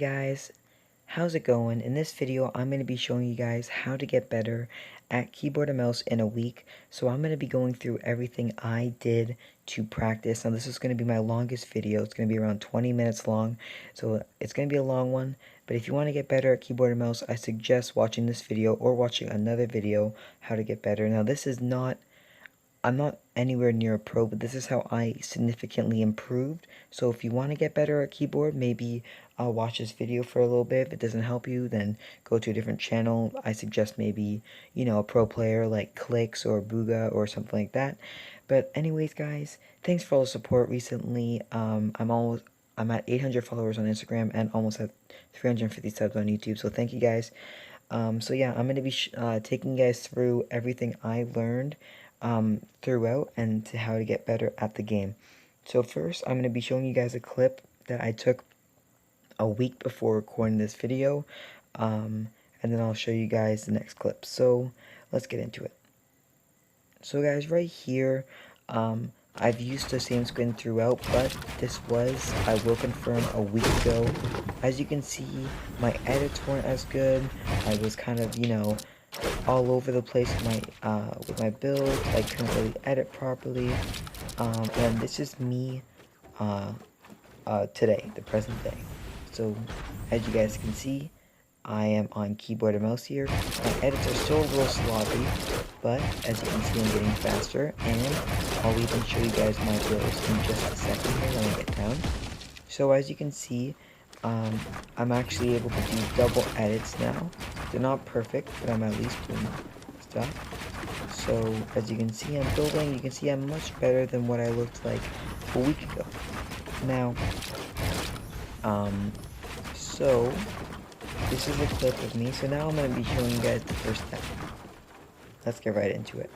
guys, how's it going? In this video I'm going to be showing you guys how to get better at keyboard and mouse in a week. So I'm going to be going through everything I did to practice. Now this is going to be my longest video. It's going to be around 20 minutes long, so it's going to be a long one. But if you want to get better at keyboard and mouse, I suggest watching this video or watching another video how to get better. Now this is not I'm not anywhere near a pro, but this is how I significantly improved. So if you want to get better at keyboard, maybe watch this video for a little bit. If it doesn't help you, then go to a different channel. I suggest maybe, a pro player like Clicks or Booga or something like that. But anyways, guys, thanks for all the support recently. I'm at 800 followers on Instagram and almost at 350 subs on YouTube. So thank you guys. So yeah, I'm going to be taking you guys through everything I learned throughout and to how to get better at the game. So first, I'm going to be showing you guys a clip that I took a week before recording this video, and then I'll show you guys the next clip. So let's get into it. So guys, right here, I've used the same screen throughout, but this was, I will confirm, a week ago. As you can see, my edits weren't as good. I was kind of, all over the place with my build. I couldn't really edit properly. And this is me today, the present day. So as you guys can see, I am on keyboard and mouse here. My edits are still a little sloppy, but as you can see, I'm getting faster, and I'll even show you guys my builds in just a second here when I get down. So as you can see, I'm actually able to do double edits now. They're not perfect, but I'm at least doing stuff. So as you can see, I'm building. You can see I'm much better than what I looked like a week ago. Now, so this is a clip of me. So now I'm going to be showing you guys the first step. Let's get right into it.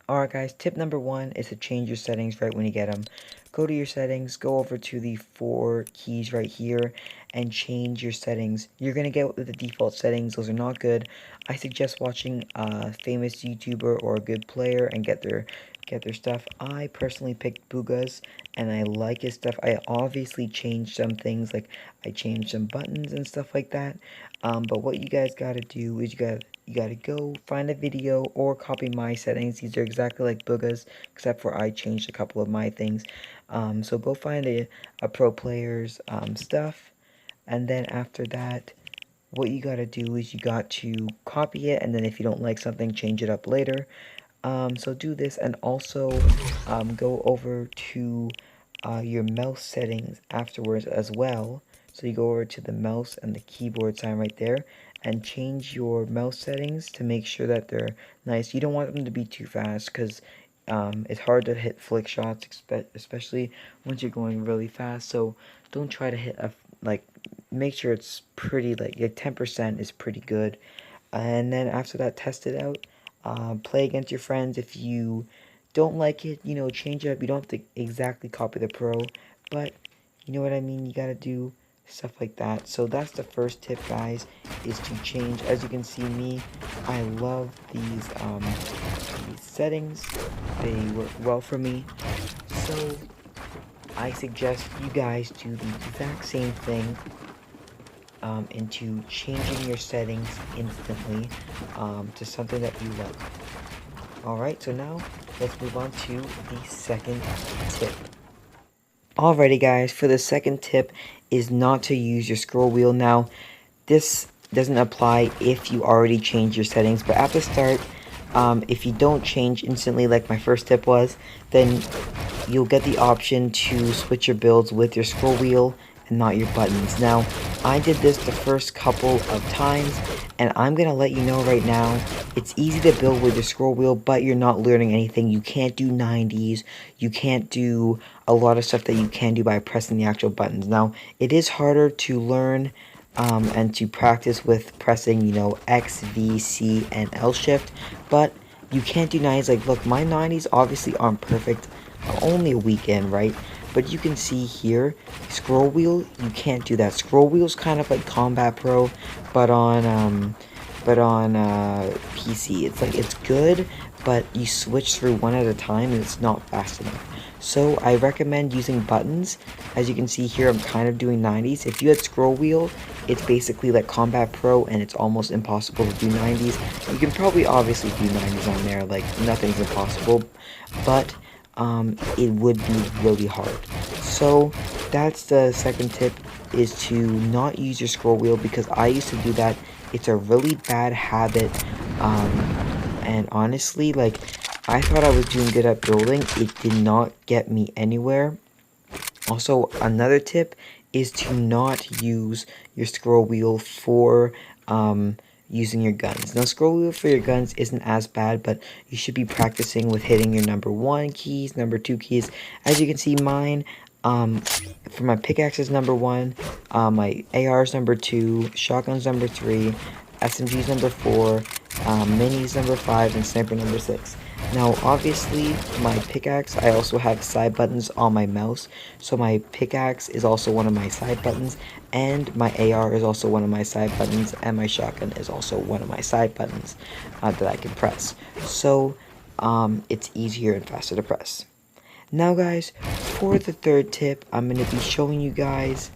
Alright guys, tip number 1 is to change your settings right when you get them. Go to your settings, go over to the 4 keys right here, and change your settings. You're going to get the default settings. Those are not good. I suggest watching a famous YouTuber or a good player and get their stuff. I personally picked Booga's, and I like his stuff. I obviously changed some things, like I changed some buttons and stuff like that. But what you guys gotta do is you gotta go find a video or copy my settings. These are exactly like Booga's, except for I changed a couple of my things. So go find a pro player's stuff, and then after that, what you gotta do is you got to copy it, and then if you don't like something, change it up later. So do this, and also go over to your mouse settings afterwards as well. So you go over to the mouse and the keyboard sign right there, and change your mouse settings to make sure that they're nice. You don't want them to be too fast, because it's hard to hit flick shots, especially once you're going really fast. So don't try to hit make sure it's pretty, like 10% is pretty good. And then after that, test it out. Play against your friends. If you don't like it, change it up. You don't have to exactly copy the pro, but you know what I mean. You gotta do stuff like that. So that's the first tip, guys, is to change. As you can see, I love these settings. They work well for me. So I suggest you guys do the exact same thing into changing your settings instantly to something that you love. Alright, so now let's move on to the second tip. Alrighty guys, for the second tip is not to use your scroll wheel. Now, this doesn't apply if you already changed your settings, but at the start, if you don't change instantly like my first tip was, then you'll get the option to switch your builds with your scroll wheel and not your buttons. Now, I did this the first couple of times, and I'm gonna let you know right now, it's easy to build with your scroll wheel, but you're not learning anything. You can't do 90s, you can't do a lot of stuff that you can do by pressing the actual buttons. Now, it is harder to learn and to practice with pressing, X, V, C, and L shift, but you can't do 90s. Like, look, my 90s obviously aren't perfect. Only a weekend, right? But you can see here, scroll wheel, you can't do that. Scroll wheel's kind of like Combat Pro, but on PC. It's good, but you switch through one at a time, and it's not fast enough. So I recommend using buttons. As you can see here, I'm kind of doing 90s. If you had scroll wheel, it's basically like Combat Pro, and it's almost impossible to do 90s. You can probably obviously do 90s on there, like nothing's impossible, but it would be really hard. So that's the second tip, is to not use your scroll wheel, because I used to do that. It's a really bad habit, and honestly, like, I thought I was doing good at building. It did not get me anywhere. Also, another tip is to not use your scroll wheel for using your guns. Now, scroll wheel for your guns isn't as bad, but you should be practicing with hitting your number 1 keys, number 2 keys. As you can see, mine, for my pickaxe is number 1, my AR is number 2, shotgun's number 3, SMG's number 4, minis number 5, and sniper number 6. Now, obviously, my pickaxe, I also have side buttons on my mouse, so my pickaxe is also one of my side buttons, and my AR is also one of my side buttons, and my shotgun is also one of my side buttons that I can press. So, it's easier and faster to press. Now, guys, for the third tip, I'm going to be showing you guys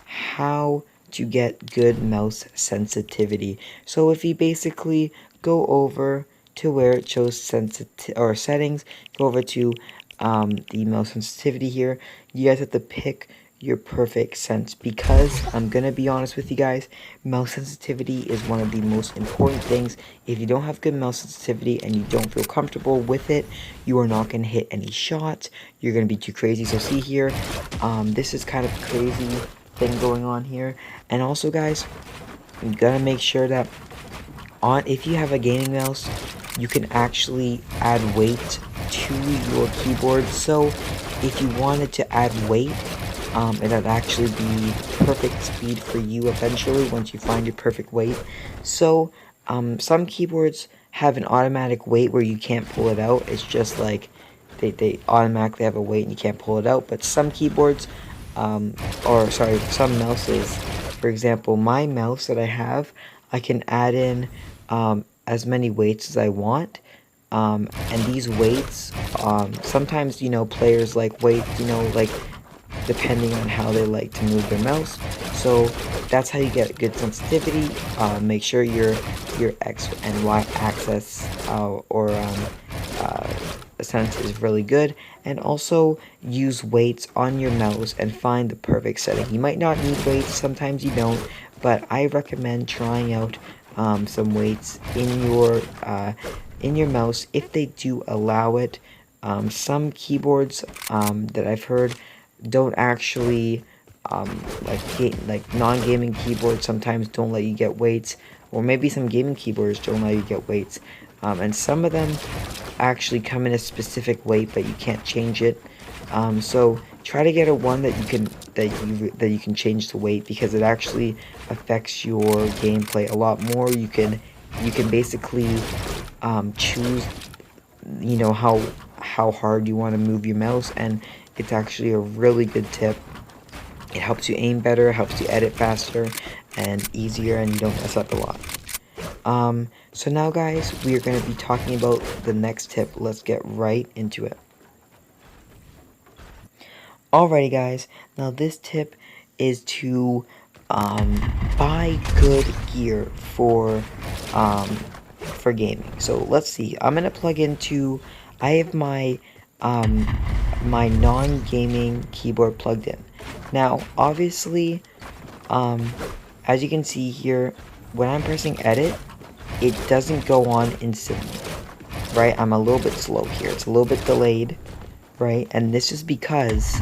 how to get good mouse sensitivity. So if you basically go over to where it shows settings, go over to the mouse sensitivity here, you guys have to pick your perfect sense, because I'm gonna be honest with you guys, mouse sensitivity is one of the most important things. If you don't have good mouse sensitivity and you don't feel comfortable with it, you are not gonna hit any shots. You're gonna be too crazy. So see here, this is kind of crazy thing going on here. And also, guys, you gotta make sure that if you have a gaming mouse, you can actually add weight to your keyboard. So if you wanted to add weight, it'd actually be perfect speed for you eventually once you find your perfect weight. So some keyboards have an automatic weight where you can't pull it out. It's just like they automatically have a weight and you can't pull it out. But some keyboards, some mouses, for example, my mouse that I have, I can add in as many weights as I want. And these weights, sometimes, players like weights, like, depending on how they like to move their mouse. So that's how you get good sensitivity. Make sure your X and Y axis sense is really good, and also use weights on your mouse and find the perfect setting. You might not need weights, sometimes you don't, but I recommend trying out some weights in your mouse if they do allow it. Some keyboards that I've heard don't actually like non-gaming keyboards sometimes don't let you get weights, or maybe some gaming keyboards don't let you get weights, and some of them actually come in a specific weight but you can't change it. So try to get a one that you can change the weight, because it actually affects your gameplay a lot more. You can basically choose how hard you want to move your mouse, and it's actually a really good tip. It helps you aim better, helps you edit faster and easier, and you don't mess up a lot. So now, guys, we are going to be talking about the next tip. Let's get right into it. Alrighty, guys, now this tip is to buy good gear for gaming. So let's see, I'm gonna plug into, I have my my non-gaming keyboard plugged in. Now obviously, as you can see here, when I'm pressing edit, it doesn't go on instantly, right? I'm a little bit slow here, it's a little bit delayed, right? And this is because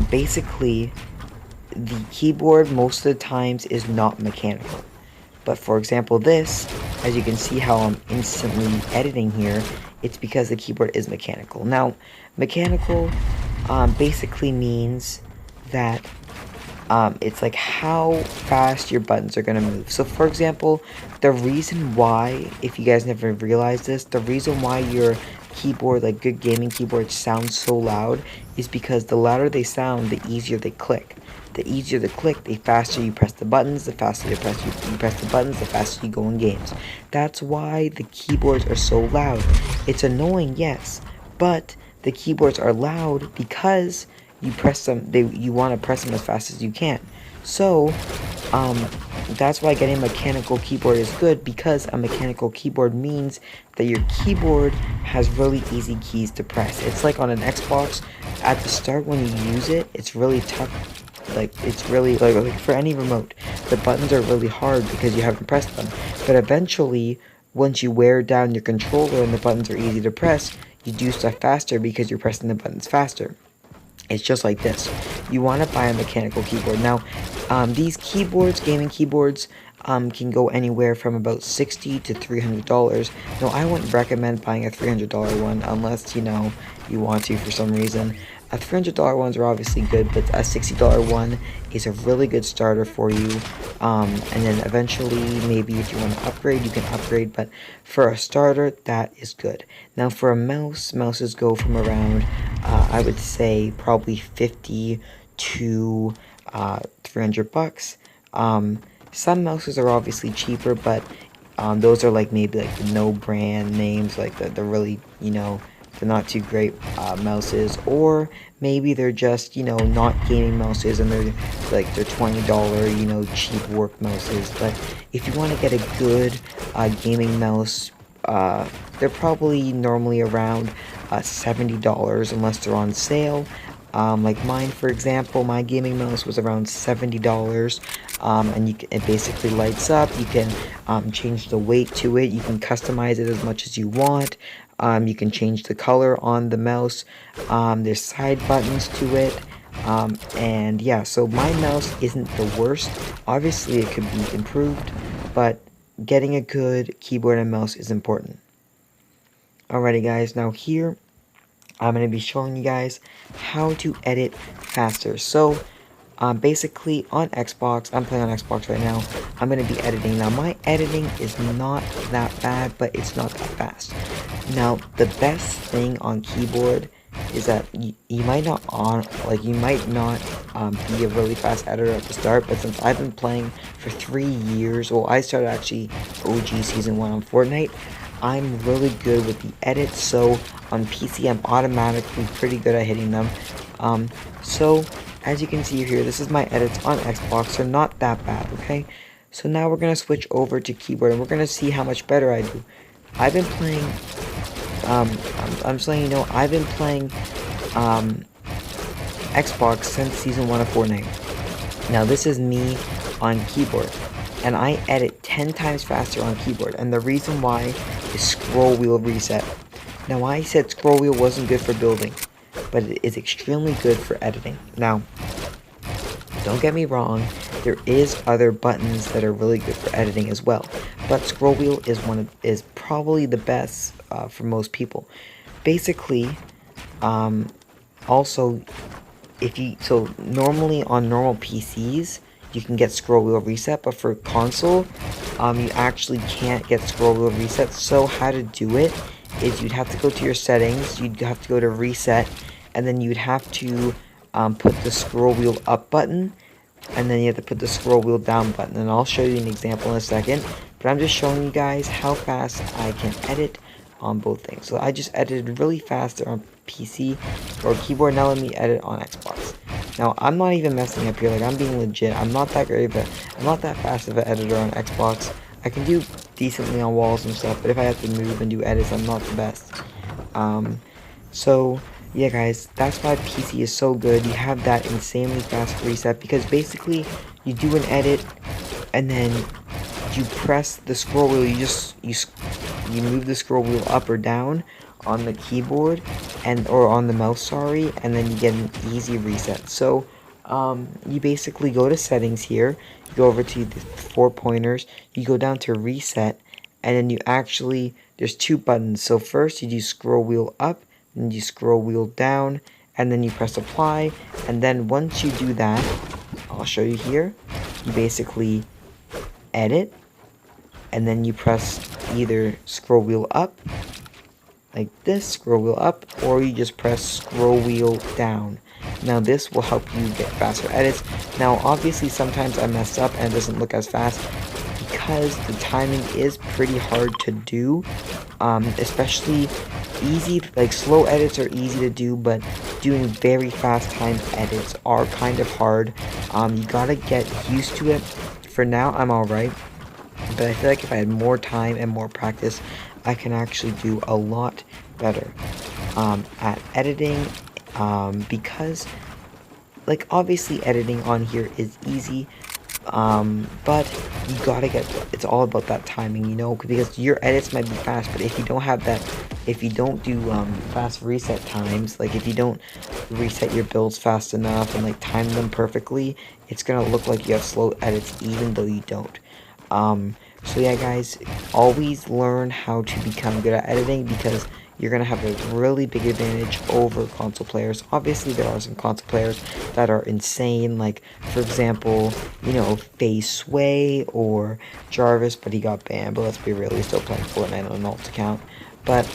basically the keyboard most of the times is not mechanical. But for example, this, as you can see how I'm instantly editing here, it's because the keyboard is mechanical. Now, mechanical basically means that it's like how fast your buttons are going to move. So for example, the reason why, if you guys never realized this, the reason why your keyboard, like good gaming keyboards, sound so loud is because the louder they sound, the easier they click. The easier the click, the faster you press the buttons, the faster you press the buttons, the faster you go in games. That's why the keyboards are so loud. It's annoying, yes, but the keyboards are loud because you press them, you want to press them as fast as you can. So that's why getting a mechanical keyboard is good, because a mechanical keyboard means that your keyboard has really easy keys to press. It's like on an Xbox, at the start when you use it, it's really tough. Like, it's really, like for any remote, the buttons are really hard because you haven't pressed them. But eventually, once you wear down your controller and the buttons are easy to press, you do stuff faster because you're pressing the buttons faster. It's just like this. You want to buy a mechanical keyboard. Now, these keyboards, gaming keyboards, can go anywhere from about $60 to $300. Now, I wouldn't recommend buying a $300 one unless, you know, you want to for some reason. A $300 ones are obviously good, but a $60 one is a really good starter for you. And then eventually, maybe if you want to upgrade, you can upgrade. But for a starter, that is good. Now, for a mouse, mouses go from around, I would say, probably 50 to 300 bucks. Some mouses are obviously cheaper, but those are like maybe like the no brand names, like the really, you know, they're not too great mouses, or maybe they're just, you know, not gaming mouses and they're like they're $20, you know, cheap work mouses. But if you want to get a good gaming mouse, they're probably normally around $70 unless they're on sale. Like mine, for example, my gaming mouse was around $70, and it basically lights up. You can change the weight to it. You can customize it as much as you want. You can change the color on the mouse. There's side buttons to it. And yeah, so my mouse isn't the worst. Obviously, it could be improved, but getting a good keyboard and mouse is important. Alrighty, guys, now here I'm going to be showing you guys how to edit faster. So, basically on Xbox, I'm playing on Xbox right now, I'm going to be editing. Now, my editing is not that bad, but it's not that fast. Now, the best thing on keyboard is that you might not be a really fast editor at the start, but since I've been playing for 3 years, well, I started actually OG Season 1 on Fortnite, I'm really good with the edits, so on PC I'm automatically pretty good at hitting them. So as you can see here, this is my edits on Xbox. They're not that bad, okay? So now we're going to switch over to keyboard, and we're going to see how much better I do. I've been playing, I'm just letting you know, I've been playing Xbox since Season 1 of Fortnite. Now this is me on keyboard, and I edit 10 times faster on keyboard, and the reason why is scroll wheel reset. Now, I said scroll wheel wasn't good for building, but it is extremely good for editing. Now, don't get me wrong, there is other buttons that are really good for editing as well, but scroll wheel is probably the best for most people. Basically, also, so normally on normal PCs, you can get scroll wheel reset, but for console, you actually can't get scroll wheel reset. So how to do it is you'd have to go to your settings, you'd have to go to reset, and then you'd have to put the scroll wheel up button, and then you have to put the scroll wheel down button. And I'll show you an example in a second, but I'm just showing you guys how fast I can edit on both things. So I just edited really fast on PC or keyboard. Now let me edit on Xbox. Now I'm not even messing up here, like I'm being legit. I'm not that great of I'm not that fast of an editor on Xbox. I can do decently on walls and stuff, but if I have to move and do edits, I'm not the best. So yeah, guys, that's why PC is so good. You have that insanely fast reset, because basically you do an edit and then you press the scroll wheel. You move the scroll wheel up or down on the keyboard or on the mouse, sorry, and then you get an easy reset. So you basically go to settings here, you go over to the 4 pointers, you go down to reset, and then there's 2 buttons. So first you do scroll wheel up, then you scroll wheel down, and then you press apply. And then once you do that, I'll show you here, you basically edit, and then you press either scroll wheel up like this, scroll wheel up, or you just press scroll wheel down. Now this will help you get faster edits. Now obviously sometimes I mess up and it doesn't look as fast because the timing is pretty hard to do, especially easy, like slow edits are easy to do, but doing very fast timed edits are kind of hard. You gotta get used to it. For now, I'm alright, but I feel like if I had more time and more practice, I can actually do a lot better at editing, because like obviously editing on here is easy, but you gotta get, it's all about that timing, you know, because your edits might be fast, but if you don't have that, if you don't do fast reset times, like if you don't reset your builds fast enough and like time them perfectly, it's gonna look like you have slow edits even though you don't. So yeah guys, always learn how to become good at editing, because you're going to have a really big advantage over console players. Obviously, there are some console players that are insane, like, for example, you know, Face Sway or Jarvis, but he got banned, but let's be real, he's still playing Fortnite on an alt account. But,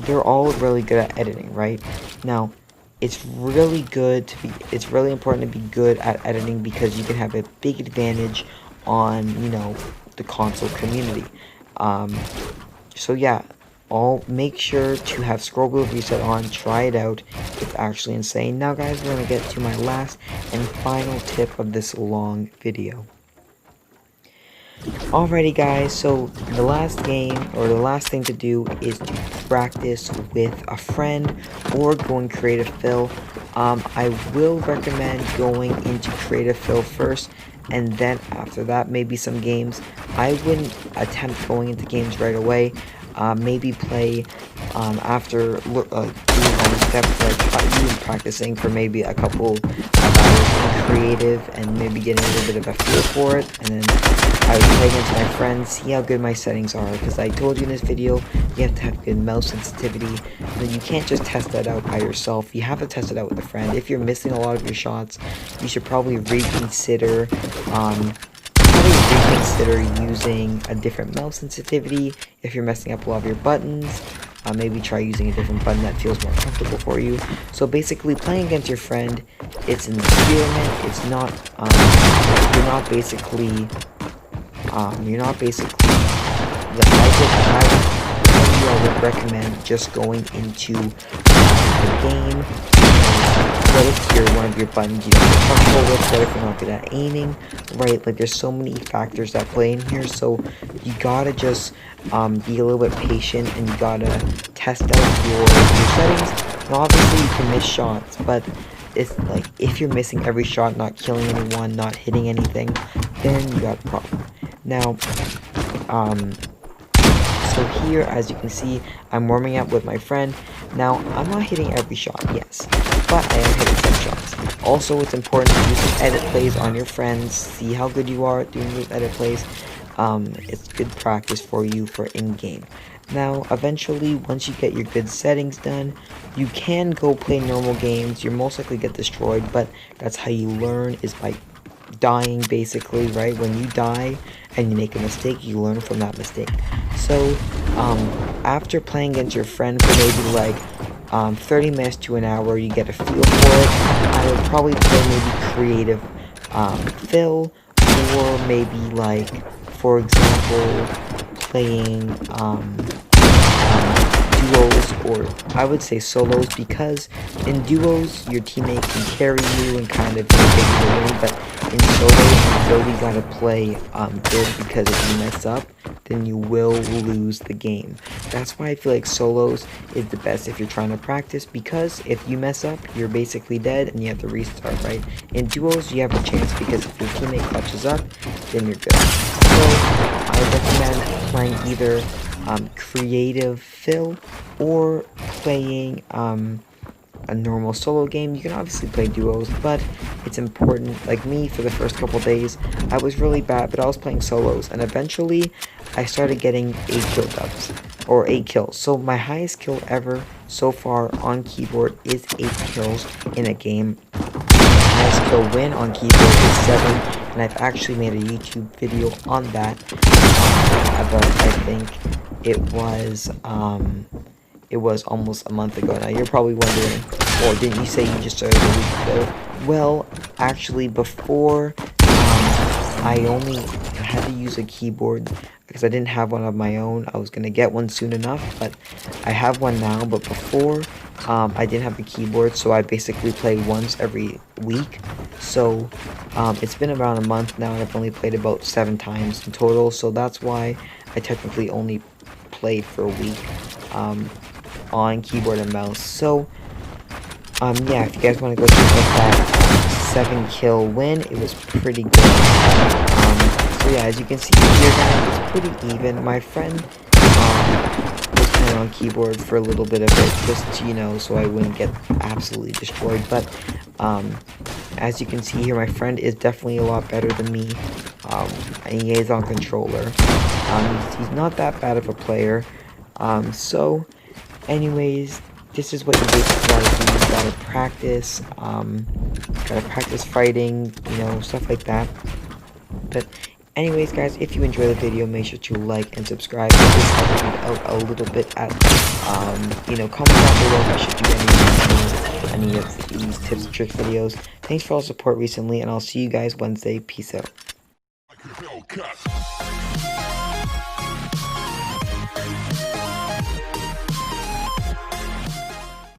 they're all really good at editing, right? Now, it's really important to be good at editing, because you can have a big advantage on, you know, the console community. So yeah, make sure to have scroll wheel reset on, try it out, it's actually insane. Now guys, we're going to get to my last and final tip of this long video. Alrighty guys, so the last game, or the last thing to do, is to practice with a friend or going creative fill. I will recommend going into creative fill first, and then after that maybe some games. I wouldn't attempt going into games right away. Maybe play after doing all the steps, like even practicing for maybe a couple of hours in creative and maybe getting a little bit of a feel for it, and then I would play against my friends, see how good my settings are, because I told you in this video, you have to have good mouse sensitivity, and you can't just test that out by yourself, you have to test it out with a friend. If you're missing a lot of your shots, you should probably reconsider using a different mouse sensitivity. If you're messing up a lot of your buttons, maybe try using a different button that feels more comfortable for you. So basically, playing against your friend, it's an experiment. It's not, you're not basically, I would recommend just going into the game. What if one of your buttons you don't feel comfortable with? What if you're not good at aiming? Right, like there's so many factors that play in here, so you gotta just be a little bit patient, and you gotta test out your settings. Now obviously you can miss shots, but it's like if you're missing every shot, not killing anyone, not hitting anything, then you got a problem. Now, so here, as you can see, I'm warming up with my friend. Now, I'm not hitting every shot, yes, but I am hitting some shots. Also, it's important to do some edit plays on your friends, see how good you are at doing those edit plays. It's good practice for you for in-game. Now, eventually, once you get your good settings done, you can go play normal games. You'll most likely get destroyed, but that's how you learn, is by dying, basically, right? When you die and you make a mistake, you learn from that mistake. So after playing against your friend for maybe like 30 minutes to an hour, you get a feel for it. I would probably play maybe creative fill, or maybe like, for example, playing duos, or I would say solos, because in duos your teammate can carry you and kind of take you to win, but in solos you really gotta play good, because if you mess up, then you will lose the game. That's why I feel like solos is the best if you're trying to practice, because if you mess up, you're basically dead and you have to restart, right? In duos, you have a chance, because if your teammate clutches up, then you're good. So I recommend playing either creative fill or playing a normal solo game. You can obviously play duos, but it's important. Like me, for the first couple days, I was really bad, but I was playing solos, and eventually I started getting 8 kill dubs, or 8 kills. So my highest kill ever so far on keyboard is 8 kills in a game. My highest kill win on keyboard is 7, and I've actually made a YouTube video on that. About, I think it was almost a month ago. Now you're probably wondering, or didn't you say you just started a week ago? Well, actually, before I only had to use a because I didn't have one of my own. I was gonna get one soon enough, but I have one now. But before, I didn't have a keyboard, so I basically played once every week. So it's been around a month now, and I've only played about 7 times in total. So that's why I technically only played for a week on keyboard and mouse. So yeah, if you guys want to go check out that 7-kill win, it was pretty good. So yeah, as you can see here, guys, it's pretty even. My friend was playing on keyboard for a little bit of it, just to, you know, so I wouldn't get absolutely destroyed. But as you can see here, my friend is definitely a lot better than me, and he is on controller. He's not that bad of a player. So anyways, this is what you basically gotta do. You gotta practice fighting, you know, stuff like that. But anyways, guys, if you enjoy the video, make sure to like and subscribe. This helps me out a little bit at, you know, comment down below if I should do any of these tips and tricks videos. Thanks for all the support recently, and I'll see you guys Wednesday. Peace out.